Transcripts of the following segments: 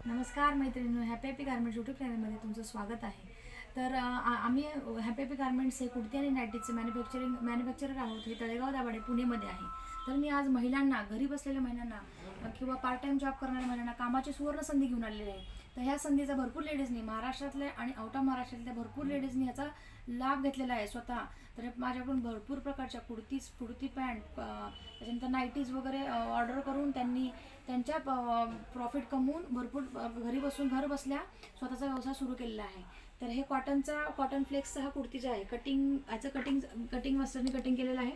नमस्कार मैत्रिणी, happy garments YouTube चॅनलमध्ये तुमचं स्वागत आहे. तर आम्ही हॅपी गारमेंट्स हे कुर्ती आणि नाईटीचे मॅन्युफॅक्चरर आहोत. हे तळेगाव दाभाडे पुणेमध्ये आहे. तर मी आज महिलांना, घरी बसलेल्या महिलांना किंवा पार्ट टाईम जॉब करणाऱ्या महिलांना कामाची सुवर्ण संधी घेऊन आलेली आहे. तर ह्या संधीचा भरपूर लेडीजनी, महाराष्ट्रातल्या आणि आउट ऑफ महाराष्ट्रातल्या भरपूर लेडीजनी ह्याचा लाभ घेतलेला आहे स्वतः. तर माझ्याकडून भरपूर प्रकारच्या कुर्ती पॅन्ट, त्याच्यानंतर नाईटीज वगैरे ऑर्डर करून त्यांनी त्यांच्या प्रॉफिट कमवून भरपूर घरी बसून घर बसल्या स्वतःचा व्यवसाय सुरू केलेला आहे. तर हे कॉटन फ्लेक्सचा हा कुर्तीचा आहे. ह्याचं कटिंग मास्टरने कटिंग केलेलं आहे.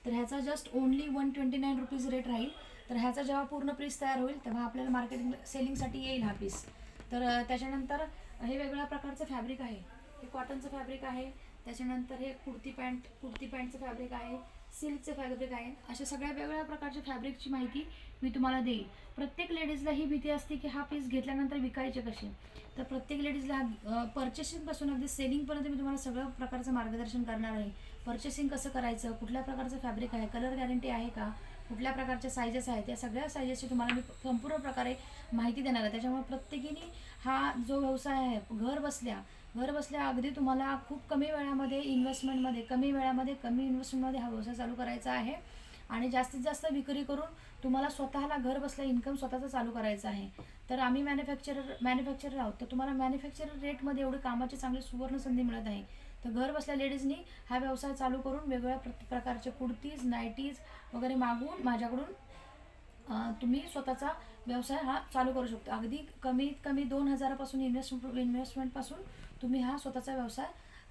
तर ह्याचा जस्ट ओनली 129 रुपीज रेट राहील. तर ह्याचा जेव्हा पूर्ण पीस तयार होईल तेव्हा आपल्याला मार्केटिंग सेलिंगसाठी येईल हा पीस. तर त्याच्यानंतर हे वेगळ्या प्रकारचं फॅब्रिक आहे. हे कॉटनचं फॅब्रिक आहे. त्याच्यानंतर हे कुर्ती पॅन्टचं फॅब्रिक आहे. सिल्कचं फॅब्रिक आहे. अशा सगळ्या वेगवेगळ्या प्रकारच्या फॅब्रिकची माहिती मी तुम्हाला देईल. प्रत्येक लेडीजला ही भीती असते की हा पीस घेतल्यानंतर विकायचे कसे. तर प्रत्येक लेडीजला पर्चेसिंगपासून अगदी सेलिंगपर्यंत मी तुम्हाला सगळं प्रकारचं मार्गदर्शन करणार आहे. पर्चेसिंग कसं करायचं, कुठल्या प्रकारचं फॅब्रिक आहे, कलर गॅरंटी आहे का, कुठल्या प्रकारच्या सायझेस आहेत, या सगळ्या सायझेसची तुम्हाला मी संपूर्ण प्रकारे माहिती देणार आहे. त्याच्यामुळे प्रत्येकीने हा जो व्यवसाय आहे घर बसल्या अगदी तुम्हाला खूप कमी इन्व्हेस्टमेंटमध्ये हा व्यवसाय चालू करायचा आहे. आणि जास्तीत जास्त विक्री करून तुम्हाला स्वतःला घर बसल्या इन्कम स्वतःचा चालू करायचा आहे. तर आम्ही मॅन्युफॅक्चरर आहोत. तर तुम्हाला मॅन्युफॅक्चरर रेटमध्ये एवढी कामाची चांगली सुवर्ण संधी मिळत आहे. तर घर बसल्या लेडीजनी हा व्यवसाय चालू करून वेगवेगळ्या प्रकारचे कुर्तीज, नाईटीज वगैरे मागवून माझ्याकडून तुम्ही स्वतःचा व्यवसाय हा चालू करू शकता. अगदी कमीत कमी 2,000पासून इन्व्हेस्टमेंटपासून तुम्ही हा स्वतःचा व्यवसाय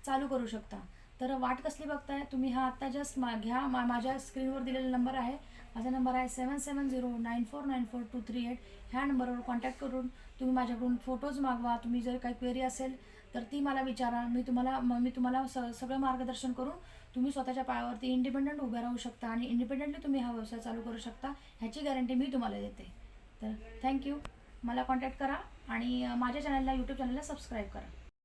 चालू करू शकता. तर वाट कसली बघताय तुम्ही? हा आत्ता जस्ट घ्या. माझ्या स्क्रीनवर दिलेला नंबर आहे. माझा नंबर आहे 7709494238. ह्या नंबरवर कॉन्टॅक्ट करून तुम्ही माझ्याकडून फोटोज मागवा. तुम्ही जर काही क्वेरी असेल तर ती मला विचारा. मी तुम्हाला सगळं मार्गदर्शन करून तुम्ही स्वतःच्या पायावरती इंडिपेंडंट उभे राहू शकता आणि इंडिपेंडंटली तुम्ही हा व्यवसाय चालू करू शकता. ह्याची गॅरंटी मी तुम्हाला देते. तर थँक्यू. मला कॉन्टॅक्ट करा आणि माझ्या यूट्यूब चॅनलला सबस्क्राईब करा.